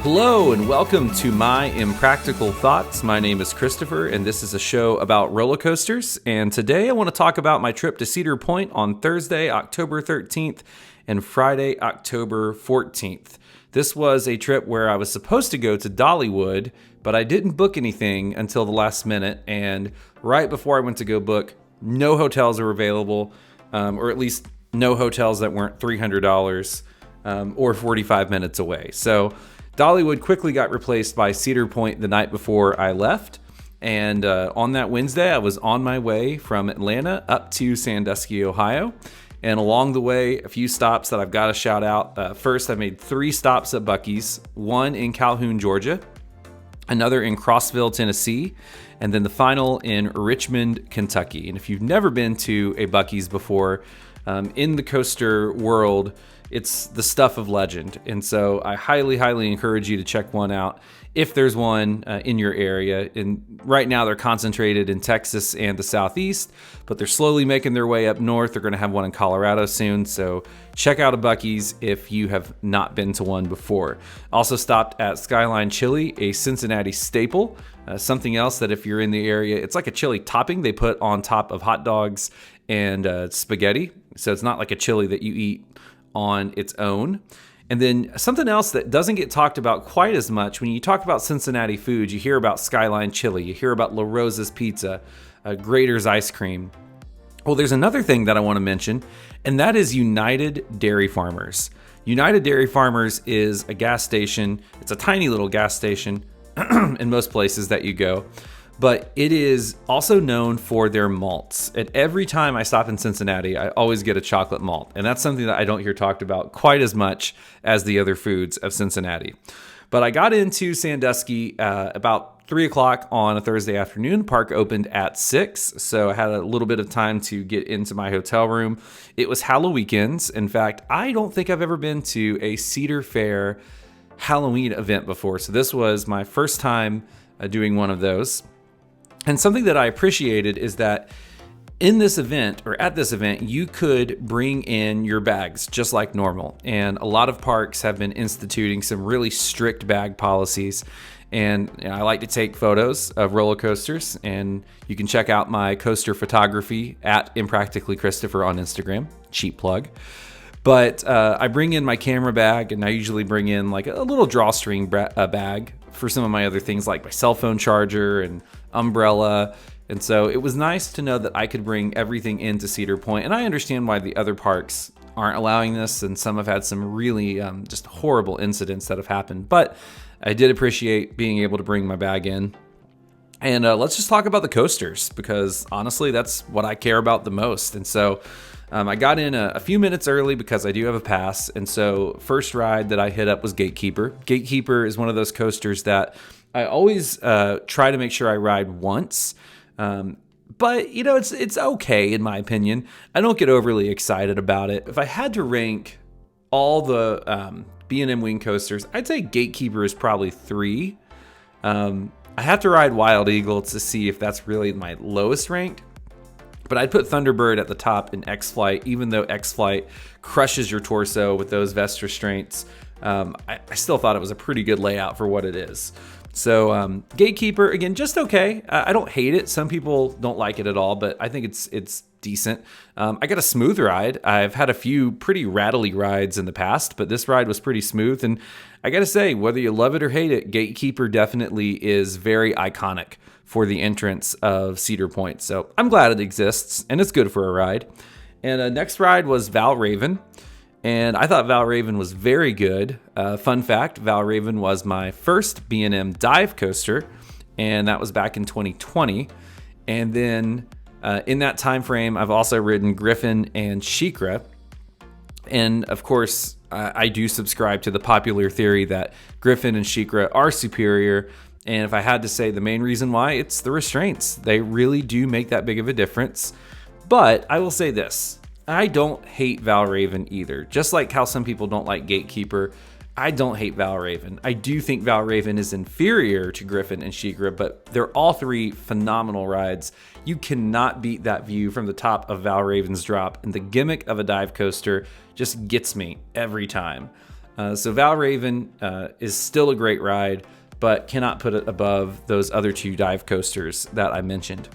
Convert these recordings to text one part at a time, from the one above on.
Hello and welcome to my Impractical Thoughts. My name is Christopher and this is a show about roller coasters. And today I want to talk about my trip to Cedar Point on Thursday, October 13th and Friday, October 14th. This was a trip where I was supposed to go to Dollywood, but I didn't book anything until the last minute. And right before I went to go book, no hotels were available, or at least no hotels that weren't $300 or 45 minutes away. So Dollywood quickly got replaced by Cedar Point the night before I left. And on that Wednesday, I was on my way from Atlanta up to Sandusky, Ohio. And along the way, a few stops that I've got to shout out. First, I made 3 stops at Buc-ee's, one in Calhoun, Georgia, another in Crossville, Tennessee, and then the final in Richmond, Kentucky. And if you've never been to a Buc-ee's before, in the coaster world, it's the stuff of legend. And so I highly encourage you to check one out if there's one in your area. And right now they're concentrated in Texas and the Southeast, but they're slowly making their way up north. They're going to have one in Colorado soon. So check out a Buc-ee's if you have not been to one before. Also stopped at Skyline Chili, a Cincinnati staple. Something else that if you're in the area, it's like a chili topping they put on top of hot dogs and spaghetti. So it's not like a chili that you eat on its own. And then something else that doesn't get talked about quite as much, when you talk about Cincinnati food, you hear about Skyline Chili, you hear about La Rosa's Pizza, Grater's Ice Cream. Well, there's another thing that I want to mention, and that is United Dairy Farmers. United Dairy Farmers is a gas station. It's a tiny little gas station in most places that you go. But it is also known for their malts. At every time I stop in Cincinnati, I always get a chocolate malt. And that's something that I don't hear talked about quite as much as the other foods of Cincinnati. But I got into Sandusky about 3 o'clock on a Thursday afternoon. Park opened at 6, so I had a little bit of time to get into my hotel room. It was Halloween. In fact, I don't think I've ever been to a Cedar Fair Halloween event before. So this was my first time doing one of those. And something that I appreciated is that in this event, or at this event, you could bring in your bags just like normal. And a lot of parks have been instituting some really strict bag policies. And I like to take photos of roller coasters, and you can check out my coaster photography at Impractically Christopher on Instagram. Cheap plug. But I bring in my camera bag, and I usually bring in like a little drawstring bag for some of my other things like my cell phone charger and umbrella. And so it was nice to know that I could bring everything into Cedar Point. And I understand why the other parks aren't allowing this, and some have had some really just horrible incidents that have happened. But I did appreciate being able to bring my bag in. And let's just talk about the coasters, because honestly, that's what I care about the most. And so I got in a few minutes early because I do have a pass. And so first ride that I hit up was Gatekeeper. Gatekeeper is one of those coasters that I always try to make sure I ride once. But, you know, it's okay in my opinion. I don't get overly excited about it. If I had to rank all the B&M Wing coasters, I'd say Gatekeeper is probably 3. I have to ride Wild Eagle to see if that's really my lowest ranked. But I'd put Thunderbird at the top in X-Flight, even though X-Flight crushes your torso with those vest restraints. I still thought it was a pretty good layout for what it is. So Gatekeeper, again, just okay. I don't hate it. Some people don't like it at all, but I think it's decent. I got a smooth ride. I've had a few pretty rattly rides in the past, but this ride was pretty smooth. And I got to say, whether you love it or hate it, Gatekeeper definitely is very iconic for the entrance of Cedar Point. So I'm glad it exists, and it's good for a ride. And next ride was Val Raven. And I thought Val Raven was very good. Fun fact, Val Raven was my first B&M dive coaster, and that was back in 2020. And then in that time frame, I've also ridden Griffin and SheiKra. And of course, I do subscribe to the popular theory that Griffin and SheiKra are superior. And if I had to say the main reason why, it's the restraints. They really do make that big of a difference. But I will say this. I don't hate Val Raven either. Just like how some people don't like Gatekeeper, I don't hate Val Raven. I do think Val Raven is inferior to Griffin and SheiKra, but they're all 3 phenomenal rides. You cannot beat that view from the top of Val Raven's drop, and the gimmick of a dive coaster just gets me every time. So Valraven is still a great ride, but cannot put it above those other two dive coasters that I mentioned.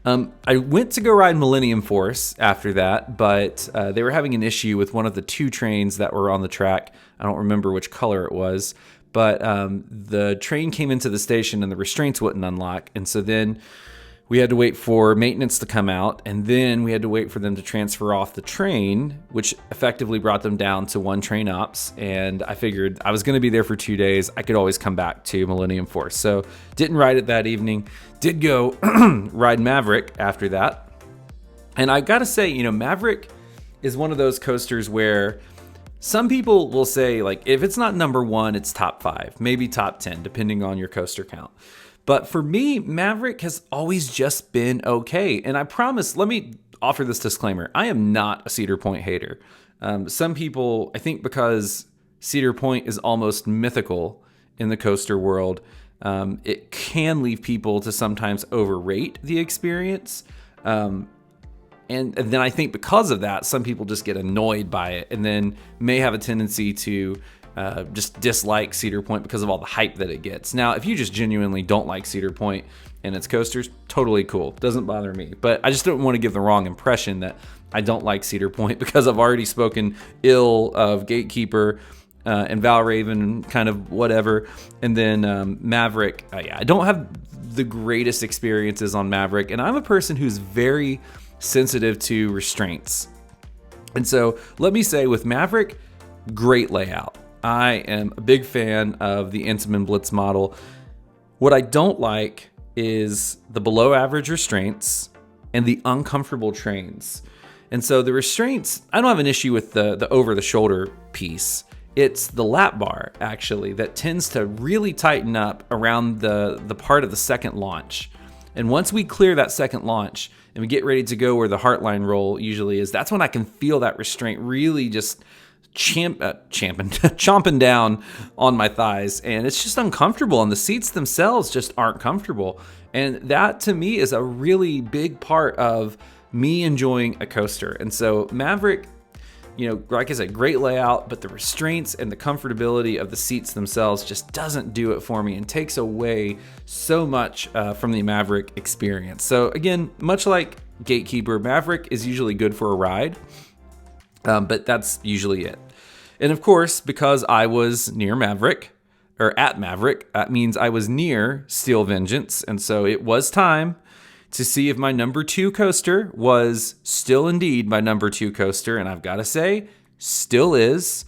I went to go ride Millennium Force after that, but they were having an issue with one of the two trains that were on the track. I don't remember which color it was, but the train came into the station and the restraints wouldn't unlock. And so then we had to wait for maintenance to come out, and then we had to wait for them to transfer off the train, which effectively brought them down to one train ops. And I figured I was going to be there for 2 days. I could always come back to Millennium Force. So didn't ride it that evening. Did go ride Maverick after that. And I got to say, Maverick is one of those coasters where some people will say, like, if it's not number one, it's top 5, maybe top 10, depending on your coaster count. But for me, Maverick has always just been okay. And I promise, let me offer this disclaimer. I am not a Cedar Point hater. Some people, I think because Cedar Point is almost mythical in the coaster world, it can leave people to sometimes overrate the experience. And then I think because of that, some people just get annoyed by it and then may have a tendency to just dislike Cedar Point because of all the hype that it gets. Now, if you just genuinely don't like Cedar Point and its coasters, totally cool. Doesn't bother me. But I just don't want to give the wrong impression that I don't like Cedar Point because I've already spoken ill of Gatekeeper and Valraven, kind of whatever. And then Maverick, I don't have the greatest experiences on Maverick. And I'm a person who's very sensitive to restraints. And so let me say with Maverick, great layout. I am a big fan of the Intamin Blitz model. What I don't like is the below average restraints and the uncomfortable trains. And so the restraints, I don't have an issue with the over the shoulder piece. It's the lap bar actually that tends to really tighten up around the part of the second launch. And once we clear that second launch and we get ready to go where the Heartline roll usually is, that's when I can feel that restraint really just chomping down on my thighs, and it's just uncomfortable, and the seats themselves just aren't comfortable. And that to me is a really big part of me enjoying a coaster. And so Maverick, like I said, great layout, but the restraints and the comfortability of the seats themselves just doesn't do it for me and takes away so much from the Maverick experience. So again, much like Gatekeeper, Maverick is usually good for a ride. But that's usually it. And of course, because I was near Maverick, or at Maverick, that means I was near Steel Vengeance. And so it was time to see if my number 2 coaster was still indeed my number 2 coaster. And I've got to say, still is.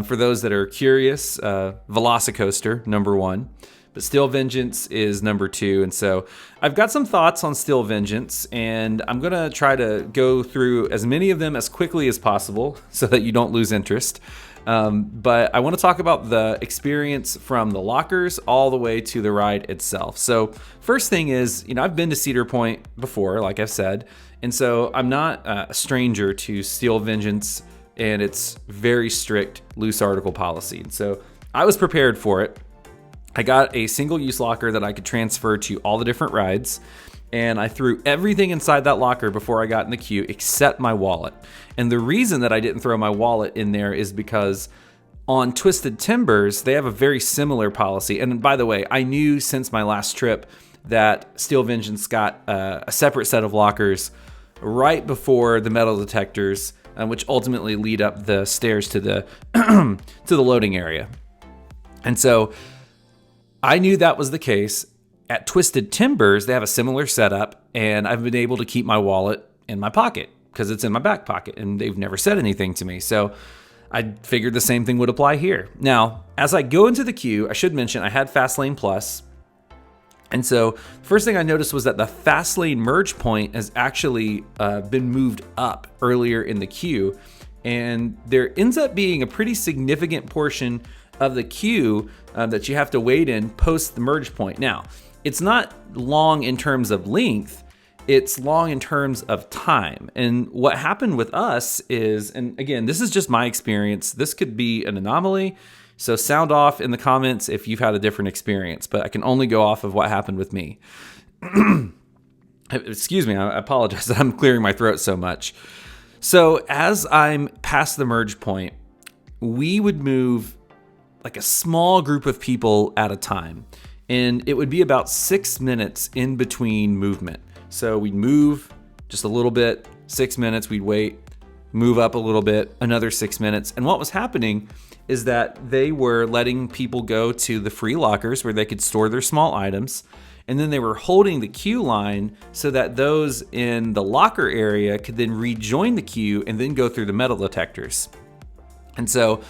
For those that are curious, Velocicoaster, number 1. But Steel Vengeance is number 2. And so I've got some thoughts on Steel Vengeance, and I'm going to try to go through as many of them as quickly as possible so that you don't lose interest. But I want to talk about the experience from the lockers all the way to the ride itself. So first thing is, I've been to Cedar Point before, like I've said, and so I'm not a stranger to Steel Vengeance and its very strict loose article policy. And so I was prepared for it. I got a single-use locker that I could transfer to all the different rides, and I threw everything inside that locker before I got in the queue except my wallet. And the reason that I didn't throw my wallet in there is because on Twisted Timbers, they have a very similar policy. And by the way, I knew since my last trip that Steel Vengeance got a separate set of lockers right before the metal detectors, which ultimately lead up the stairs to the to the loading area. And so I knew that was the case. At Twisted Timbers, they have a similar setup, and I've been able to keep my wallet in my pocket because it's in my back pocket, and they've never said anything to me. So I figured the same thing would apply here. Now, as I go into the queue, I should mention I had Fastlane Plus. And so first thing I noticed was that the Fastlane merge point has actually been moved up earlier in the queue. And there ends up being a pretty significant portion of the queue that you have to wait in post the merge point. Now, it's not long in terms of length, it's long in terms of time. And what happened with us is, and again, this is just my experience, this could be an anomaly, so sound off in the comments if you've had a different experience, but I can only go off of what happened with me. Excuse me, I apologize that I'm clearing my throat so much. So as I'm past the merge point, we would move like a small group of people at a time. And it would be about 6 minutes in between movement. So we'd move just a little bit, 6 minutes, we'd wait, move up a little bit, another 6 minutes. And what was happening is that they were letting people go to the free lockers where they could store their small items. And then they were holding the queue line so that those in the locker area could then rejoin the queue and then go through the metal detectors. And so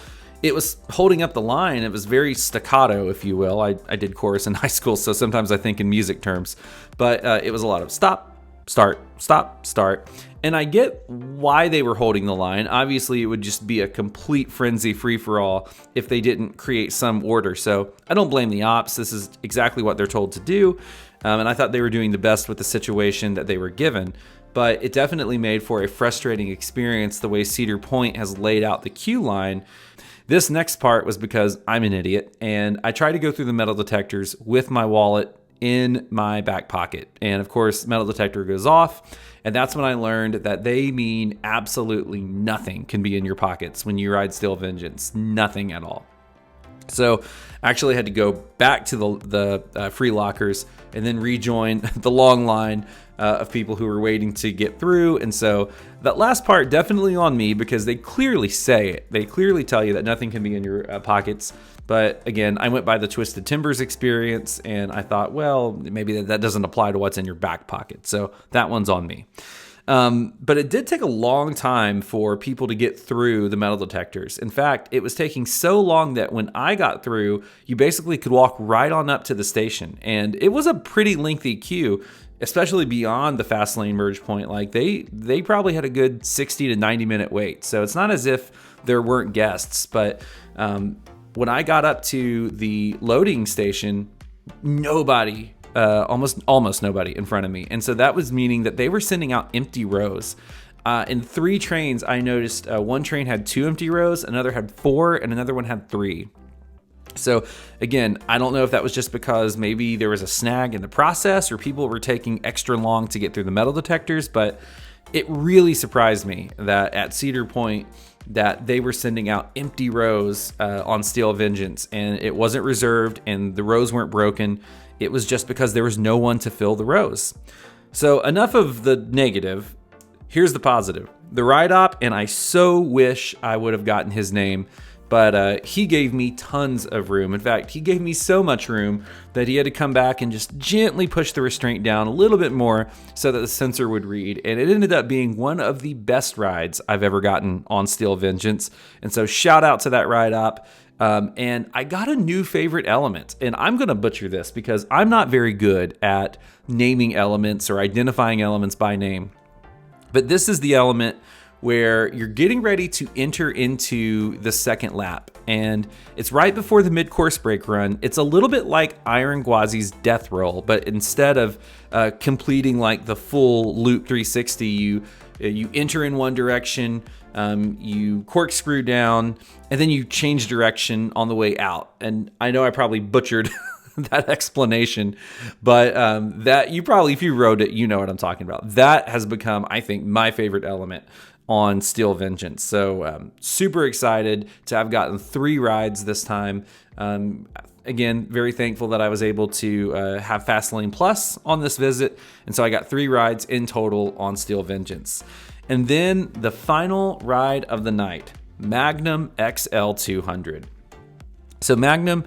it was holding up the line. It was very staccato, if you will. I did chorus in high school, so sometimes I think in music terms. But it was a lot of stop, start, stop, start. And I get why they were holding the line. Obviously, it would just be a complete frenzy free-for-all if they didn't create some order. So I don't blame the ops. This is exactly what they're told to do. And I thought they were doing the best with the situation that they were given. But it definitely made for a frustrating experience the way Cedar Point has laid out the queue line. This next part was because I'm an idiot, and I tried to go through the metal detectors with my wallet in my back pocket. And of course, metal detector goes off, and that's when I learned that they mean absolutely nothing can be in your pockets when you ride Steel Vengeance. Nothing at all. So I actually had to go back to the free lockers and then rejoin the long line of people who were waiting to get through. And so that last part definitely on me, because they clearly say it. They clearly tell you that nothing can be in your pockets. But again, I went by the Twisted Timbers experience, and I thought, well, maybe that doesn't apply to what's in your back pocket. So that one's on me. But it did take a long time for people to get through the metal detectors. In fact, it was taking so long that when I got through, you basically could walk right on up to the station. And it was a pretty lengthy queue, especially beyond the fast lane merge point. Like they probably had a good 60 to 90 minute wait. So it's not as if there weren't guests. But when I got up to the loading station, nobody, almost nobody in front of me. And so that was meaning that they were sending out empty rows. In 3 trains, I noticed one train had 2 empty rows, another had 4, and another one had 3. So again, I don't know if that was just because maybe there was a snag in the process or people were taking extra long to get through the metal detectors, but it really surprised me that at Cedar Point that they were sending out empty rows on Steel Vengeance, and it wasn't reserved and the rows weren't broken. It was just because there was no one to fill the rows. So enough of the negative. Here's the positive. The ride op, and I so wish I would have gotten his name, but he gave me tons of room. In fact, he gave me so much room that he had to come back and just gently push the restraint down a little bit more so that the sensor would read. And it ended up being one of the best rides I've ever gotten on Steel Vengeance. And so shout out to that ride op. And I got a new favorite element, and I'm going to butcher this because I'm not very good at naming elements or identifying elements by name. But this is the element where you're getting ready to enter into the second lap, and it's right before the mid-course brake run. It's a little bit like Iron Gwazi's death roll, but instead of completing like the full loop 360, you enter in one direction, you corkscrew down, and then you change direction on the way out. And I know I probably butchered that explanation, but that you probably, if you rode it, you know what I'm talking about. That has become, I think, my favorite element on Steel Vengeance. So super excited to have gotten 3 rides this time. Again, very thankful that I was able to have Fastlane Plus on this visit. And so I got 3 rides in total on Steel Vengeance. And then the final ride of the night, Magnum XL200. So Magnum,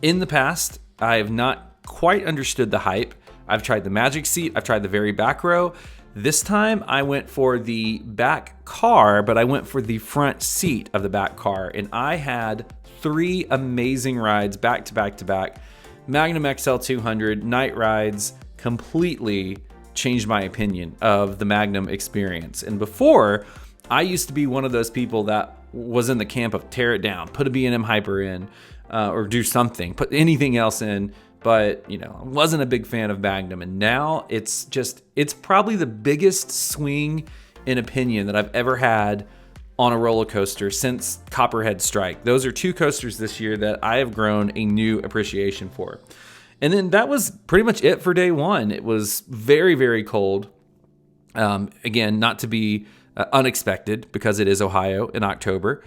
in the past, I have not quite understood the hype. I've tried the Magic Seat. I've tried the very back row. This time I went for the back car, but I went for the front seat of the back car. And I had 3 amazing rides back to back to back. Magnum XL200 night rides completely changed my opinion of the Magnum experience. And before, I used to be one of those people that was in the camp of tear it down, put a B&M Hyper in, or do something, put anything else in. But, I wasn't a big fan of Magnum. And now it's probably the biggest swing in opinion that I've ever had on a roller coaster since Copperhead Strike. Those are 2 coasters this year that I have grown a new appreciation for. And then that was pretty much it for day 1. It was very, very cold. Again, not to be unexpected because it is Ohio in October.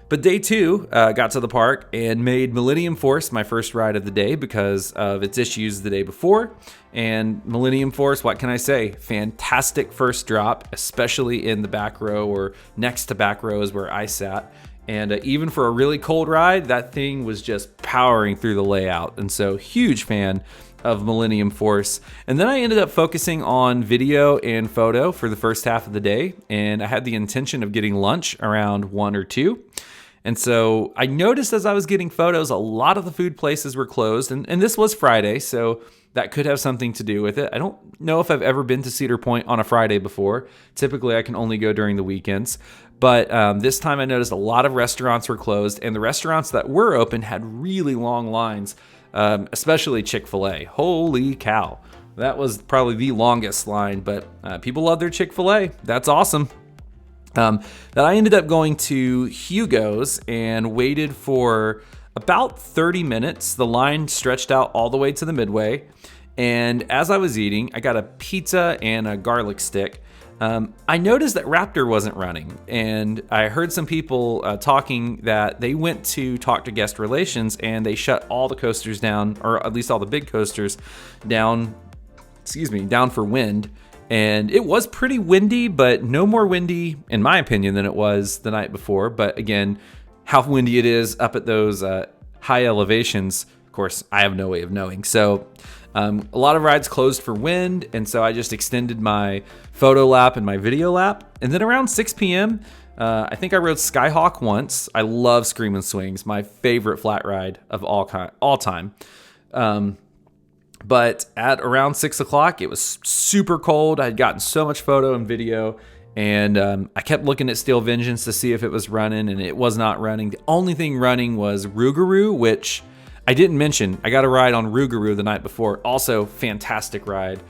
But day two, got to the park and made Millennium Force my first ride of the day because of its issues the day before. And Millennium Force, what can I say? Fantastic first drop, especially in the back row or next to back row is where I sat. And even for a really cold ride, that thing was just powering through the layout. And so huge fan of Millennium Force. And then I ended up focusing on video and photo for the first half of the day. And I had the intention of getting lunch around 1 or 2. And so I noticed as I was getting photos, a lot of the food places were closed. And this was Friday, so that could have something to do with it. I don't know if I've ever been to Cedar Point on a Friday before. Typically, I can only go during the weekends. But this time I noticed a lot of restaurants were closed. And the restaurants that were open had really long lines, especially Chick-fil-A. Holy cow. That was probably the longest line. But people love their Chick-fil-A. That's awesome. That I ended up going to Hugo's and waited for about 30 minutes. The line stretched out all the way to the midway. And as I was eating, I got a pizza and a garlic stick. I noticed that Raptor wasn't running. And I heard some people talking that they went to talk to guest relations and they shut all the coasters down, or at least all the big coasters down for wind. And it was pretty windy, but no more windy, in my opinion, than it was the night before. But again, how windy it is up at those high elevations, of course, I have no way of knowing. So a lot of rides closed for wind, and so I just extended my photo lap and my video lap. And then around 6 p.m., I think I rode Skyhawk once. I love Screamin' Swings, my favorite flat ride of all time. But at around 6 o'clock, it was super cold. I had gotten so much photo and video, and I kept looking at Steel Vengeance to see if it was running, and it was not running. The only thing running was Rougarou, which I didn't mention. I got a ride on Rougarou the night before. Also, fantastic ride.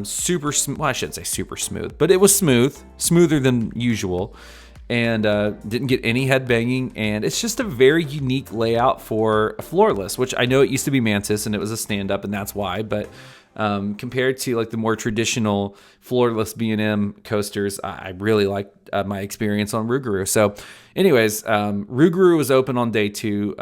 Super smooth. Well, I shouldn't say super smooth, but it was smooth, smoother than usual. And didn't get any head banging, and it's just a very unique layout for a floorless, which I know it used to be Mantis and it was a stand-up, and that's why, but compared to like the more traditional floorless B&M coasters, I really liked my experience on Rougarou. So anyways, Rougarou was open on day 2.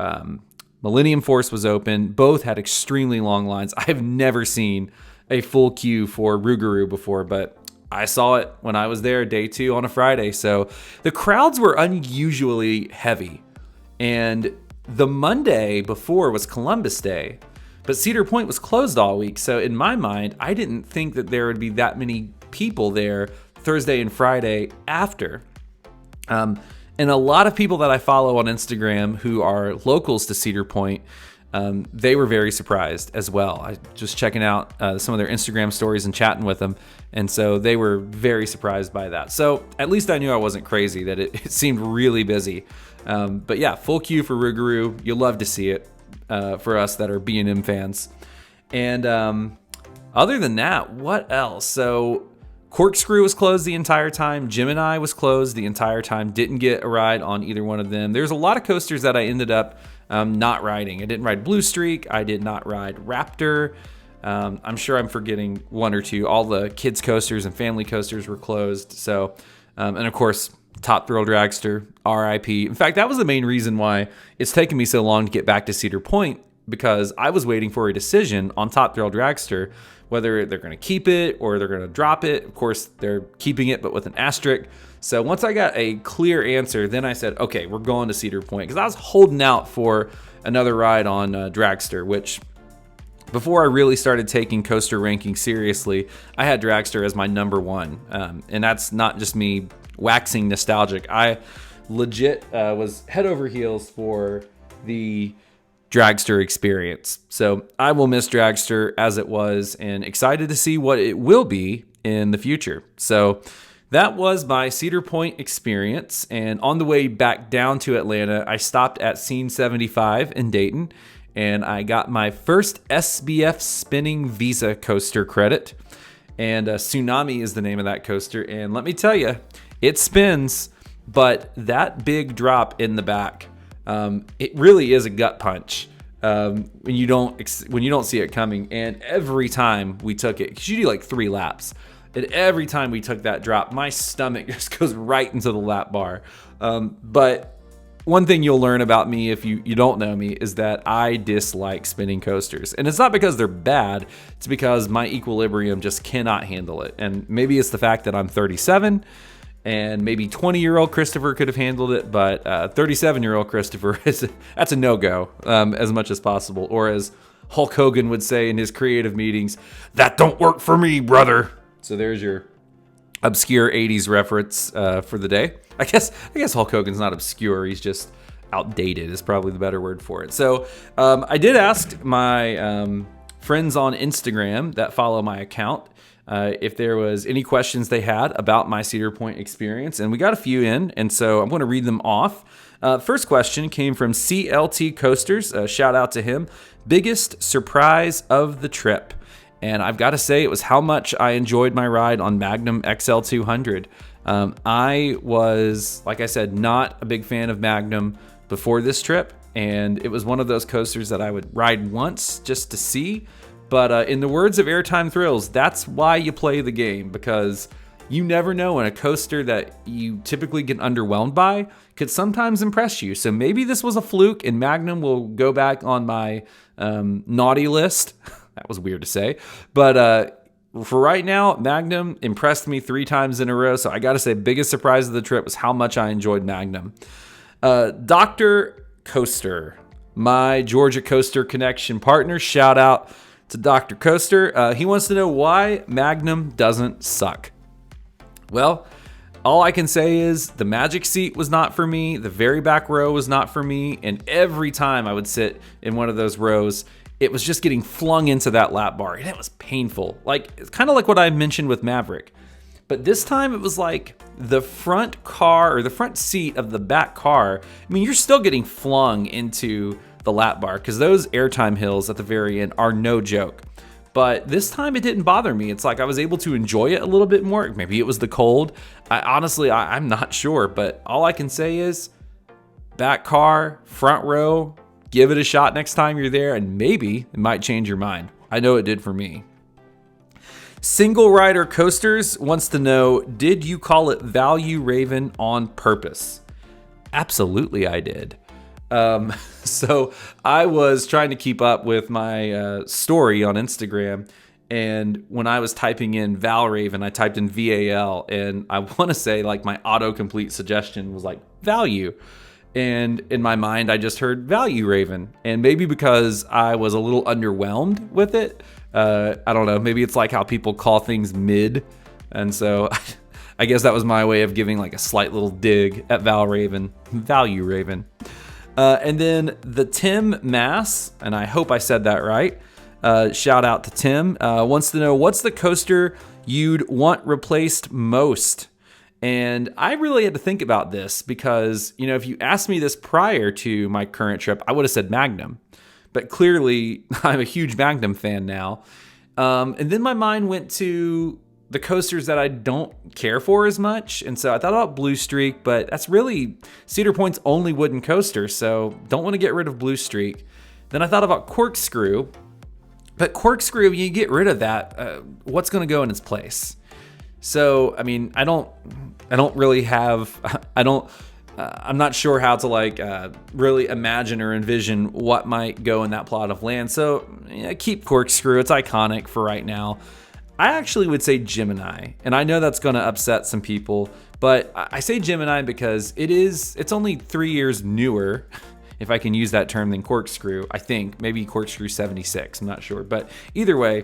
Millennium Force was open. Both had extremely long lines. I've never seen a full queue for Rougarou before, but I saw it when I was there day 2 on a Friday. So the crowds were unusually heavy. And the Monday before was Columbus Day, but Cedar Point was closed all week. So in my mind, I didn't think that there would be that many people there Thursday and Friday after. And a lot of people that I follow on Instagram who are locals to Cedar Point, they were very surprised as well. I just checking out some of their Instagram stories and chatting with them. And so they were very surprised by that. So at least I knew I wasn't crazy, that it seemed really busy. But yeah, full queue for Rougarou. You'll love to see it for us that are B&M fans. And other than that, what else? So Corkscrew was closed the entire time. Gemini was closed the entire time. Didn't get a ride on either one of them. There's a lot of coasters that I ended up not riding. I didn't ride Blue Streak. I did not ride Raptor. I'm sure I'm forgetting 1 or 2. All the kids coasters and family coasters were closed. So, and of course, Top Thrill Dragster, RIP. In fact, that was the main reason why it's taken me so long to get back to Cedar Point, because I was waiting for a decision on Top Thrill Dragster, whether they're going to keep it or they're going to drop it. Of course, they're keeping it, but with an asterisk. So once I got a clear answer, then I said, okay, we're going to Cedar Point, because I was holding out for another ride on Dragster, which before I really started taking coaster ranking seriously, I had Dragster as my number 1. And that's not just me waxing nostalgic. I legit was head over heels for the Dragster experience. So I will miss Dragster as it was, and excited to see what it will be in the future. So that was my Cedar Point experience. And on the way back down to Atlanta, I stopped at Scene 75 in Dayton, and I got my first SBF spinning Visa coaster credit. And Tsunami is the name of that coaster. And let me tell you, it spins, but that big drop in the back, it really is a gut punch when you don't see it coming. And every time we took it, because you do like 3 laps, and every time we took that drop, my stomach just goes right into the lap bar. But one thing you'll learn about me if you don't know me is that I dislike spinning coasters. And it's not because they're bad, it's because my equilibrium just cannot handle it. And maybe it's the fact that I'm 37 and maybe 20-year-old Christopher could have handled it, but 37-year-old Christopher, that's a no-go as much as possible. Or as Hulk Hogan would say in his creative meetings, that don't work for me, brother. So there's your obscure 80s reference for the day. I guess Hulk Hogan's not obscure. He's just outdated is probably the better word for it. So I did ask my friends on Instagram that follow my account if there was any questions they had about my Cedar Point experience, and we got a few in, and so I'm going to read them off. First question came from CLT Coasters. Shout out to him. Biggest surprise of the trip. And I've got to say, it was how much I enjoyed my ride on Magnum XL200. I was, like I said, not a big fan of Magnum before this trip, and it was one of those coasters that I would ride once just to see. But in the words of Airtime Thrills, that's why you play the game, because you never know when a coaster that you typically get underwhelmed by could sometimes impress you. So maybe this was a fluke, and Magnum will go back on my naughty list. That was weird to say. But for right now, Magnum impressed me 3 times in a row. So I got to say, biggest surprise of the trip was how much I enjoyed Magnum. Dr. Coaster, my Georgia Coaster Connection partner. Shout out to Dr. Coaster. He wants to know why Magnum doesn't suck. Well, all I can say is the magic seat was not for me. The very back row was not for me. And every time I would sit in one of those rows, it was just getting flung into that lap bar, and it was painful. Like, it's kind of like what I mentioned with Maverick. But this time it was like the front car or the front seat of the back car. I mean, you're still getting flung into the lap bar because those airtime hills at the very end are no joke. But this time it didn't bother me. It's like I was able to enjoy it a little bit more. Maybe it was the cold. I'm not sure. But all I can say is back car, front row, give it a shot next time you're there, and maybe it might change your mind. I know it did for me. Single Rider Coasters wants to know, did you call it Value Raven on purpose? Absolutely, I did. So I was trying to keep up with my story on Instagram, and when I was typing in Val Raven, I typed in VAL, and I want to say like my autocomplete suggestion was like value. And in my mind, I just heard Value Raven. And maybe because I was a little underwhelmed with it, I don't know, maybe it's like how people call things mid. And so I guess that was my way of giving like a slight little dig at Value Raven. And then the Tim Mass, and I hope I said that right. Shout out to Tim, wants to know, what's the coaster you'd want replaced most? And I really had to think about this because, you know, if you asked me this prior to my current trip, I would have said Magnum. But clearly, I'm a huge Magnum fan now. And then my mind went to the coasters that I don't care for as much. And so I thought about Blue Streak, but that's really Cedar Point's only wooden coaster. So don't want to get rid of Blue Streak. Then I thought about Corkscrew. But Corkscrew, you get rid of that, what's going to go in its place? So, I mean, I'm not sure how to really imagine or envision what might go in that plot of land. So yeah, keep Corkscrew. It's iconic for right now. I actually would say Gemini, and I know that's going to upset some people, but I say Gemini because it's only 3 years newer, if I can use that term, than Corkscrew. I think maybe Corkscrew 76. I'm not sure, but either way,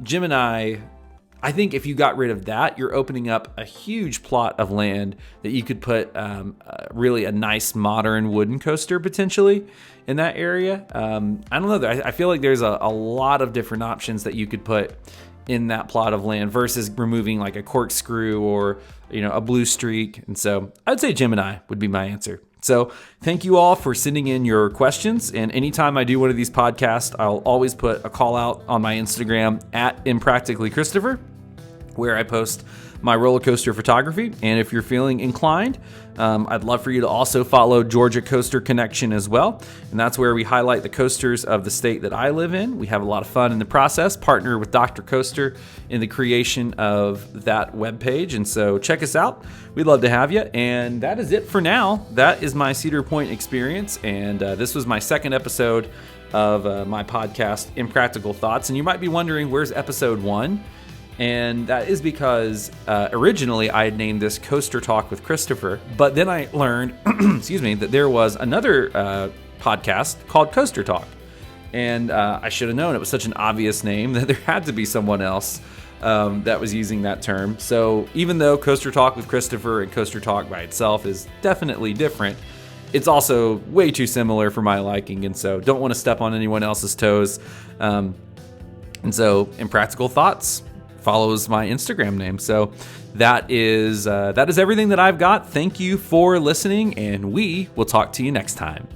Gemini. I think if you got rid of that, you're opening up a huge plot of land that you could put really a nice modern wooden coaster potentially in that area. I don't know. I feel like there's a lot of different options that you could put in that plot of land versus removing like a Corkscrew or, you know, a Blue Streak. And so I'd say Gemini would be my answer. So thank you all for sending in your questions. And anytime I do one of these podcasts, I'll always put a call out on my Instagram at Impractically Christopher. where I post my roller coaster photography. And if you're feeling inclined, I'd love for you to also follow Georgia Coaster Connection as well. And that's where we highlight the coasters of the state that I live in. We have a lot of fun in the process, partner with Dr. Coaster in the creation of that webpage. And so check us out. We'd love to have you. And that is it for now. That is my Cedar Point experience. And this was my second episode of my podcast, Impractical Thoughts. And you might be wondering, where's episode 1? And that is because originally I had named this Coaster Talk with Christopher, but then I learned, that there was another podcast called Coaster Talk. And I should have known, it was such an obvious name that there had to be someone else that was using that term. So even though Coaster Talk with Christopher and Coaster Talk by itself is definitely different, it's also way too similar for my liking. And so don't want to step on anyone else's toes. And so Impractical Thoughts follows my Instagram name. So that is everything that I've got. Thank you for listening, and we will talk to you next time.